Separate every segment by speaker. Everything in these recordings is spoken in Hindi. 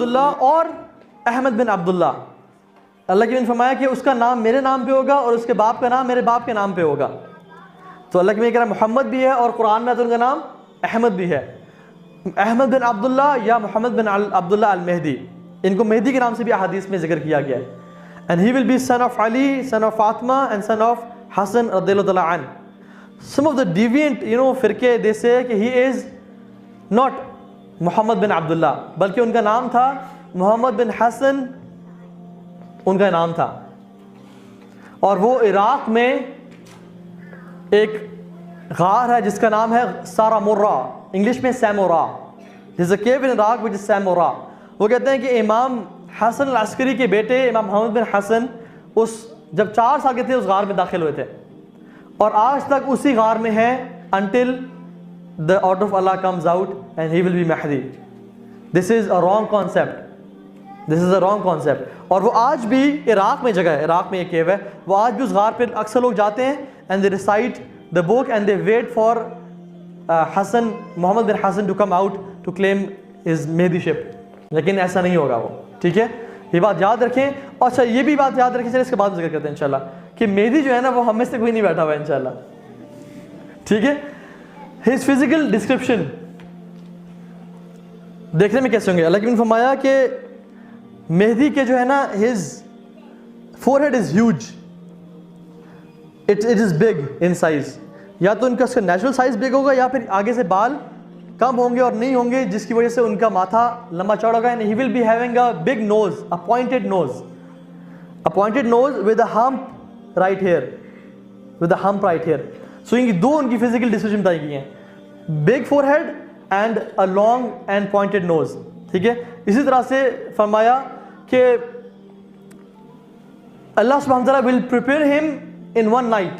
Speaker 1: अब्दुल्ला और अहमद बिन अब्दुल्ला। अल्लाह के नबी ने फरमाया कि उसका नाम मेरे नाम पे होगा और उसके बाप का नाम मेरे बाप के नाम पे होगा। तो अल्लाह के नबी कह रहा मोहम्मद भी है और कुरान में तो उनका नाम अहमद भी है, अहमद बिन अब्दुल्ला या मोहम्मद बिन अब्दुल्ला अल मेहदी। इनको मेहदी के नाम से भी हदीस में जिक्र किया गया है। And he will be son of Ali, son of Fatima and son of Hasan रज़ियल्लाहु तआला अन्हु। सम ऑफ द डिविएंट फिरके दे से कि ही इज़ नॉट मोहम्मद बिन अब्दुल्ला, बल्कि उनका नाम था मोहम्मद बिन हसन, उनका नाम था। और वो इराक़ में एक गार है जिसका नाम है सारामुर्रा, इंग्लिश में Samarra. This a cave in Iraq which is Samarra. वो कहते हैं कि इमाम हसन अल अस्करी के बेटे इमाम मोहम्मद बिन हसन जब 4 साल के थे उस गार में दाखिल हुए थे और आज तक उसी गार में है until the order of Allah comes out and he will be Mahdi. This is a wrong concept. This is a wrong concept. और वो आज भी इराक़ में जगह है, इराक़ में एक केव है, वो आज भी उस गार पे अक्सर लोग जाते हैं and they recite the book and they wait for Muhammad bin Hassan to come out to claim his Mehdiship. लेकिन ऐसा नहीं होगा वो, ठीक है, ये बात याद रखें। और अच्छा ये भी बात याद रखें, चलिए इसके बाद जिक्र करते हैं इंशाल्लाह, कि मेहदी जो है ना वो हम में से कोई नहीं बैठा हुआ है इंशाल्लाह, ठीक है। हिज फिजिकल डिस्क्रिप्शन देखने में कैसे होंगे? अल्लाह ने फरमाया कि मेहदी के जो है ना his forehead is huge, it is big in size. या तो उनका नेचुरल साइज बिग होगा या फिर आगे से बाल कम होंगे और नहीं होंगे, जिसकी वजह से उनका माथा लंबा चौड़ा होगा। And he will be having a big nose, a pointed nose with a hump right here, so इनकी दो उनकी फिजिकल डिस्क्रिप्शन बताई गई हैं, big forehead and a long and pointed nose, ठीक है। इसी तरह से फरमाया कि अल्लाह सुब्हानहू व तआला will prepare him in one night.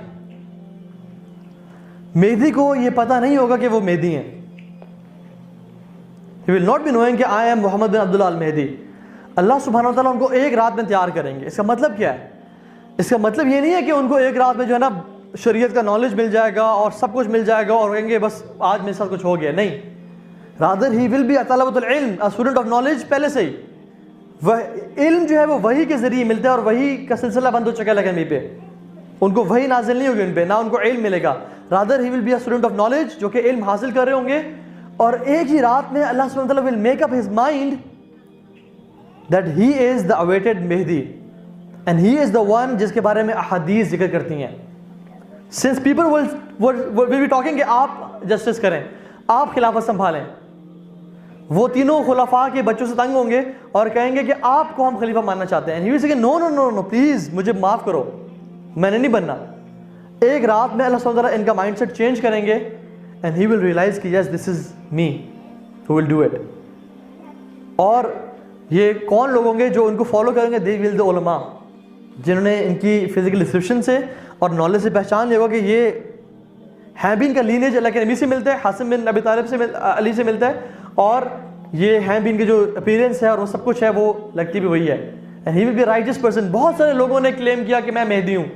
Speaker 1: Mehdi को ये पता नहीं होगा कि वो मेहदी हैं। He will not be knowing कि I am मोहम्मद बिन अब्दुल्ला अल मेहदी। अल्लाह सुब्हानहू व तआला उनको एक रात में तैयार करेंगे। इसका मतलब क्या है? इसका मतलब ये नहीं है कि उनको एक रात में जो है ना शरीयत का नॉलेज मिल जाएगा और सब कुछ मिल जाएगा और कहेंगे बस आज मेरे साथ कुछ हो गया, नहीं। रादर ही विल बी तलबतुल इल्म, अ स्टूडेंट ऑफ नॉलेज। पहले से ही वह इल्म जो है वो वही के जरिए मिलता है और वही का सिलसिला बंद हो चुका है नबी पे। उनको वही नाजिल नहीं होगी उन पे, ना उनको इल्म मिलेगा। Rather he will be a student of knowledge, जो कि इल्म हासिल कर रहे होंगे। और एक ही रात में अल्लाह सुब्हानहू व तआला will make up his mind that he is the awaited Mehdi and he is the one जिसके बारे में अहादीस जिक्र करती हैं। Since people will be talking कि आप जस्टिस करें, आप खिलाफत संभालें, वो तीनों खुलाफा के बच्चों से तंग होंगे और कहेंगे कि आपको हम खलीफा मानना चाहते हैं। He will say no no no no please मुझे माफ करो, मैंने नहीं बनना। एक रात में अल्लाह सुब्हानहू व तआला इनका माइंडसेट चेंज करेंगे एंड ही विल रियलाइज कि yes this is me who will do it. और ये कौन लोग होंगे जो उनको फॉलो करेंगे? दे विल द उलमा, जिन्होंने इनकी फिजिकल डिस्क्रिप्शन से और नॉलेज से पहचान लिया होगा कि ये हैं भी इनका लीनेज अल्लाह के नबी से मिलता है, हासिम बिन अबी तालिब से अली से मिलता है, और ये हैं भी इनके जो अपीयरेंस है और वो सब कुछ है वो लगती भी वही है। And he will B righteous person. बहुत सारे लोगों ने क्लेम किया कि मैं मेहदी हूँ।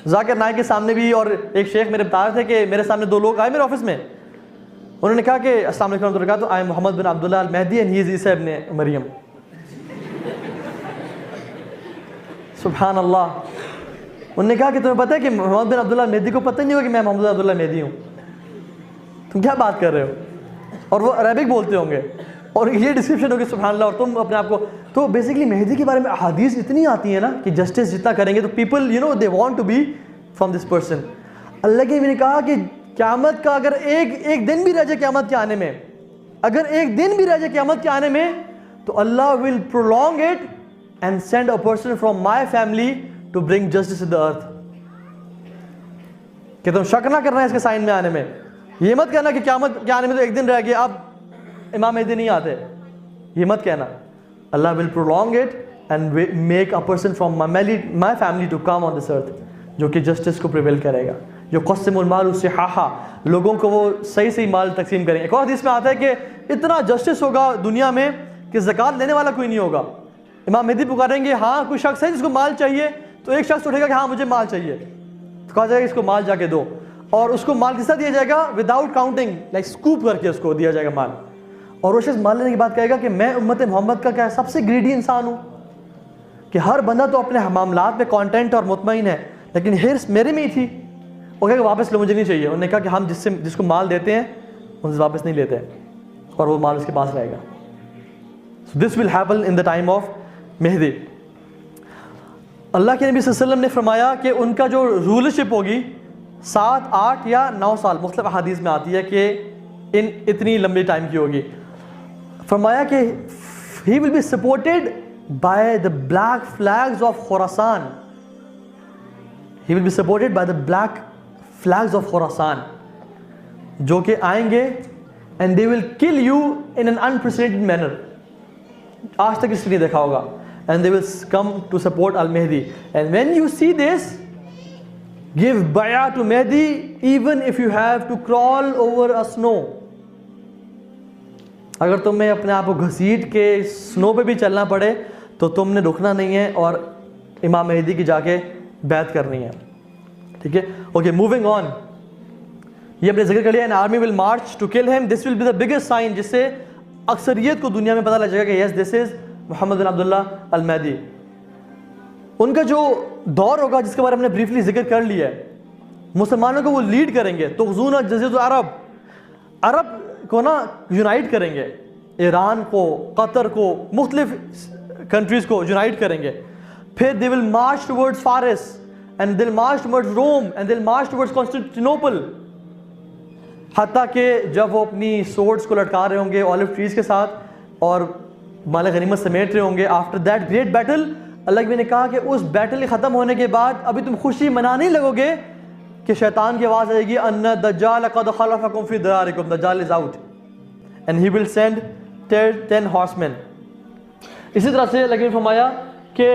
Speaker 1: जाकिर नाइक के सामने भी, और एक शेख मेरे बता रहे थे कि मेरे सामने 2 लोग आए मेरे ऑफिस में, उन्होंने कहा कि अस्सलाम वालेकुम तो कहा तो I am Muhammad bin Abdullah Al Mahdi and he is Isa ibn Maryam. सुभान अल्लाह। उन्होंने कहा कि तुम्हें पता है कि मोहम्मद बिन अब्दुल्ला मेहदी को पता ही नहीं होगा कि मैं मोहम्मद बिन अब्दुल्ला मेहदी हूँ, तुम क्या बात कर रहे हो? और वो अरबिक बोलते होंगे और ये डिस्क्रिप्शन होगी सुभान अल्लाह, और तुम अपने आप को। तो बेसिकली मेहदी के बारे में अहादीस इतनी आती है ना कि जस्टिस जितना करेंगे तो people they want to be from this person. अल्लाह के ने कहा कि क़यामत का अगर एक दिन भी रह जाए क़यामत के आने में, अगर एक दिन भी रह जाए क़यामत के आने में, तो Allah will prolong it and send a person from my family to bring justice in the earth. कि तुम शक ना करना है इसके साइन में आने में, ये मत कहना कि क़यामत के आने में तो एक दिन रह गया अब इमाम मेहदी नहीं आते, ये मत कहना। Allah will prolong it and make a person from my family to come on this earth, जो कि जस्टिस को प्रिवेल करेगा, जो क़स्मुल माल उससे हा लोगों को वो सही सही माल तकसीम करेंगे। एक और हदीस में आता है कि इतना जस्टिस होगा दुनिया में कि ज़कात लेने वाला कोई नहीं होगा। इमाम मेहदी पुकारेंगे, हाँ कोई शख्स है जिसको माल चाहिए, तो एक शख्स उठेगा कि हाँ मुझे माल चाहिए, तो कहा जाएगा इसको माल जाके दो, और उसको माल किस तरह दिया जाएगा? विदाउट काउंटिंग, लाइक स्कूप करके उसको दिया जाएगा माल। और वो शख्स मान लेने के बाद कहेगा कि मैं उम्मत मोहम्मद का क्या सबसे ग्रीडी इंसान हूँ, कि हर बंदा तो अपने मामलात में कॉन्टेंट और मुतमईन है, लेकिन हिर्स मेरे में ही थी। वो कहेगा वापस लो, मुझे नहीं चाहिए। उन्होंने कहा कि हम जिसको माल देते हैं उनसे वापस नहीं लेते और वो माल उसके पास रहेगा। So this will happen in the time of Mahdi. अल्लाह के नबी सल्लल्लाहु अलैहि वसल्लम ने फरमाया कि उनका जो रूलरशिप होगी 7, 8 या 9 साल, मुख्तलिफ हदीस में आती है कि इन इतनी लंबी टाइम की होगी। फरमाया कि he will be supported by the black flags of Khorasan, he will be supported by the black flags of Khorasan, जो कि आएंगे and they will kill you in an unprecedented manner, आज तक इसने देखा होगा। And they will come to support al Mahdi, and when you see this give baya to Mahdi even if you have to crawl over a snow. अगर तुम्हें अपने आप को घसीट के स्नो पे भी चलना पड़े तो तुमने रुकना नहीं है और इमाम मेहदी की जाके बैत करनी है। ठीक है, ओके, मूविंग ऑन। ये अपने जिक्र कर लिया, an army will march to kill him, this will be the biggest sign, जिससे अक्सरियत को दुनिया में पता लग जाएगा कि यस दिस इज मोहम्मद बिन अब्दुल्ला अल मेहदी। उनका जो दौर होगा जिसके बारे में हमने ब्रीफली जिक्र कर लिया है, मुसलमानों को वो लीड करेंगे, तो जज़ीरतुल अरब, अरब को ना यूनाइट करेंगे, ईरान को, कतर को, मुख्तलिफ कंट्रीज को यूनाइट करेंगे। फिर they will march towards Faris and they will march towards Rome and they will march towards Constantinople, हत्ता कि जब वो अपनी सोर्ड्स को लटका रहे होंगे ऑलिव ट्रीज के साथ और माल गनीमत समेट रहे होंगे, आफ्टर दैट ग्रेट बैटल, अल्लाह ने कहा कि उस बैटल के ख़त्म होने के बाद अभी तुम खुशी मना नहीं लगोगे कि शैतान की आवाज़ आएगी, अन्ना दज्जाल क़द खलफ़कुम फ़ी दरारिकुम, Dajjal is out and he will send 10 horsemen. इसी तरह से लेकिन फरमाया कि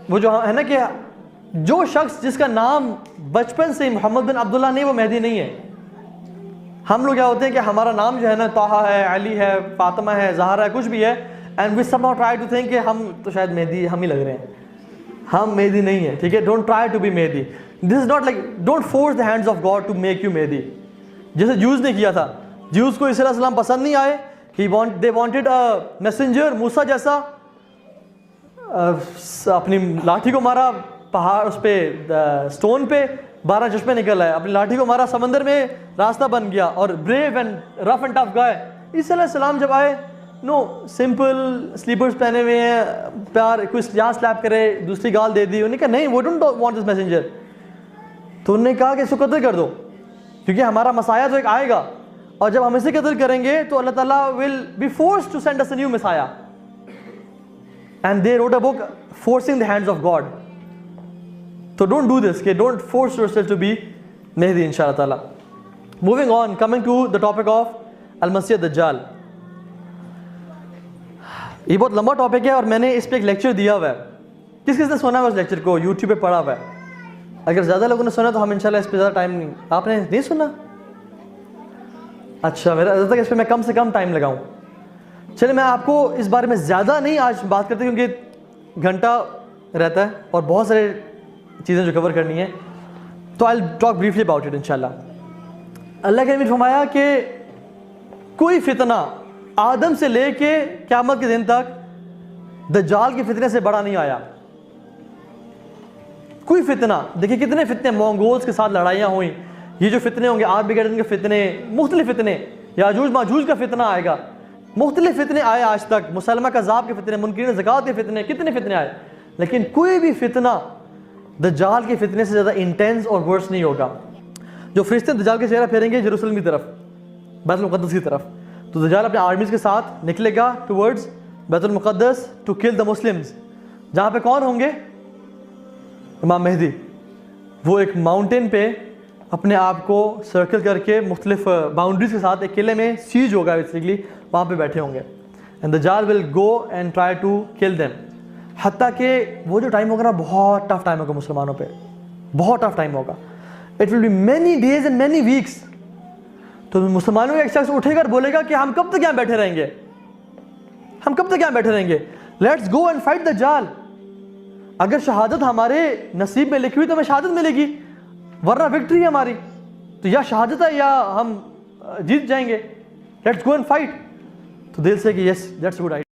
Speaker 1: वो जो है ना कि जो शख्स जिसका नाम बचपन से मोहम्मद बिन अब्दुल्ला नहीं, वो मेहदी नहीं है। हम लोग क्या होते हैं कि हमारा नाम जो है ना ताहा है, अली है, फातिमा है, ज़हरा है, कुछ भी है, and we somehow try to think कि हम तो शायद मेहदी हम ही लग रहे हैं, हम मेहदी नहीं है। ठीक है, don't try to be Mehdi, this is not like, don't force the hands of God to make you Mehdi, जैसे जूस ने किया था। जूस को ईसा अलैहिस्सलाम पसंद नहीं आए, दे वांटेड अ मैसेंजर, मूसा जैसा, अपनी लाठी को मारा पहाड़, उस पे स्टोन पे 12 चश्मे निकल आए, अपनी लाठी को मारा, समंदर में रास्ता बन गया, और brave and rough and tough guy. ईसा अलैहिस्सलाम जब आए, नो सिंपल स्लीपर्स पहने हुए हैं, प्यार, कोई यहाँ स्लैप करे, दूसरी गाल दे दी, उन्होंने कहा नहीं, वो डोंट वांट दिस मैसेंजर। तो उन्होंने कहा कि इसको कत्ल कर दो, क्योंकि हमारा मसाया तो एक आएगा, और जब हम इसे कत्ल करेंगे तो अल्लाह ताला will be forced to send us a new messiah, and they wrote a book forcing the hands of God. So don't do this, okay? Don't force yourself to be Mehdi, inshallah ta'ala. Moving on, coming to the topic of Al-Masih Dajjal. ये बहुत लंबा टॉपिक है और मैंने इस पे एक लेक्चर दिया हुआ है। किस किसने सुना है उस लेक्चर को? यूट्यूब पे पढ़ा हुआ है। अगर ज़्यादा लोगों ने सुना तो हम इंशाल्लाह इस पे ज़्यादा टाइम नहीं, आपने नहीं सुना? अच्छा, मेरा तक इस पे मैं कम से कम टाइम लगाऊं। चलिए, मैं आपको इस बारे में ज़्यादा नहीं आज बात करते, क्योंकि घंटा रहता है और बहुत सारे चीज़ें जो कवर करनी है, तो I talk briefly about it इंशाल्लाह। अल्लाह के नबी ने फरमाया कि कोई फितना आदम से लेके क़यामत के दिन तक दज्जाल के फितने से बड़ा नहीं आया। कोई फितना, देखिए कितने फितने, मंगोल्स के साथ लड़ाइयाँ हुई, ये जो फितने होंगे, आर्मीगेडन के फितने, मुख्तलिफ फितने, याजूज माजूज का फितना आएगा, मुख्तलिफ फितने आए आज तक, मुसलमा कज़ाब के फितने, मुनकिरीन ज़कात के फितने, कितने फितने आए, लेकिन कोई भी फितना दज्जाल के फितने से ज़्यादा इंटेंस और वर्स नहीं होगा। जो फरिश्ते दज्जाल के चेहरा फेरेंगे जेरूसलम की तरफ, बैतुल मुक़द्दस की तरफ, तो दज्जाल अपने आर्मीज़ के साथ निकलेगा टुवर्ड्स बैतुल मुक़द्दस टू किल द मुस्लिम्स, जहाँ पे कौन होंगे? इमाम मेहदी। वो एक माउंटेन पे अपने आप को सर्कल करके मुख्तलिफ बाउंड्रीज के साथ एक किले में सीज होगा बेसिकली, वहाँ पे बैठे होंगे, and Dajjal will go and try to kill them. हत्ता कि वो जो टाइम होगा ना, बहुत टफ टाइम होगा मुसलमानों पे, बहुत टफ टाइम होगा। It will be many days and many weeks. तो मुसलमानों का एक शख्स उठेगा और बोलेगा कि हम कब तक यहाँ बैठे रहेंगे, हम कब तक यहाँ बैठे रहेंगे, लेट्स गो एंड फाइट दज्जाल। अगर शहादत हमारे नसीब में लिखी हुई तो हमें शहादत मिलेगी, वरना विक्ट्री है हमारी, तो या शहादत है या हम जीत जाएंगे, लेट्स गो एंड फाइट। तो दिल से कि यस दैट्स गुड आइडिया।